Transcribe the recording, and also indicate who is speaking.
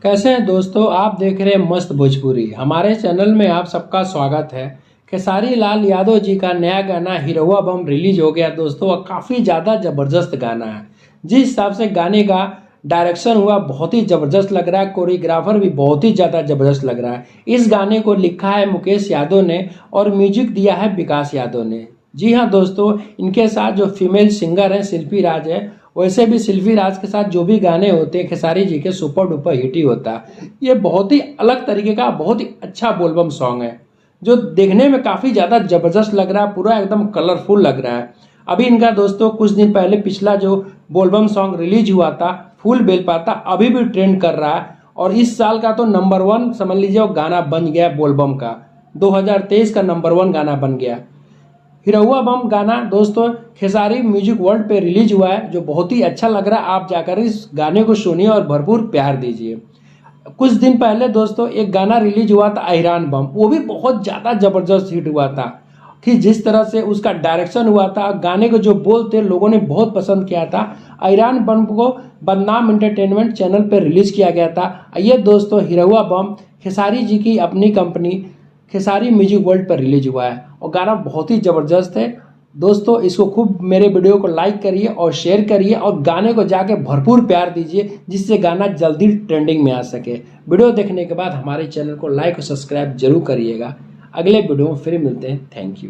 Speaker 1: कैसे हैं दोस्तों। आप देख रहे हैं मस्त भोजपुरी। हमारे चैनल में आप सबका स्वागत है। खेसारी लाल यादव जी का नया गाना हिरौआ बम रिलीज हो गया दोस्तों, और काफ़ी ज़्यादा ज़बरदस्त गाना है। जिस हिसाब से गाने का डायरेक्शन हुआ बहुत ही ज़बरदस्त लग रहा है, कोरियोग्राफर भी बहुत ही ज़्यादा ज़बरदस्त लग रहा है। इस गाने को लिखा है मुकेश यादव ने और म्यूजिक दिया है विकास यादव ने। जी हाँ दोस्तों, इनके साथ जो फीमेल सिंगर हैं शिल्पी राज है। वैसे भी शिल्पी राज के साथ जो भी गाने होते हैं खेसारी जी के सुपर डुपर हिट ही होता है। ये बहुत ही अलग तरीके का बहुत ही अच्छा बोलबम सॉन्ग है, जो देखने में काफ़ी ज़्यादा ज़बरदस्त लग रहा है, पूरा एकदम कलरफुल लग रहा है। अभी इनका दोस्तों कुछ दिन पहले पिछला जो बोलबम सॉन्ग रिलीज हुआ था फूल बेलपाता, अभी भी ट्रेंड कर रहा है। और इस साल का तो नंबर 1 समझ लीजिए वो गाना बन गया बोलबम का। 2023 का नंबर 1 गाना बन गया हिरौआ बम गाना दोस्तों। खेसारी म्यूजिक वर्ल्ड पे रिलीज हुआ है, जो बहुत ही अच्छा लग रहा है। आप जाकर इस गाने को सुनिए और भरपूर प्यार दीजिए। कुछ दिन पहले दोस्तों एक गाना रिलीज हुआ था अहिरान बम, वो भी बहुत ज़्यादा ज़बरदस्त हिट हुआ था। कि जिस तरह से उसका डायरेक्शन हुआ था, गाने के जो बोल थे लोगों ने बहुत पसंद किया था। अहिरान बम को बदनाम एंटरटेनमेंट चैनल पर रिलीज किया गया था। ये दोस्तों हिरौआ बम खेसारी जी की अपनी कंपनी खेसारी म्यूजिक वर्ल्ड पर रिलीज हुआ है, और गाना बहुत ही ज़बरदस्त है दोस्तों। इसको खूब मेरे वीडियो को लाइक करिए और शेयर करिए, और गाने को जाके भरपूर प्यार दीजिए, जिससे गाना जल्दी ट्रेंडिंग में आ सके। वीडियो देखने के बाद हमारे चैनल को लाइक और सब्सक्राइब जरूर करिएगा। अगले वीडियो में फिर मिलते हैं। Thank you.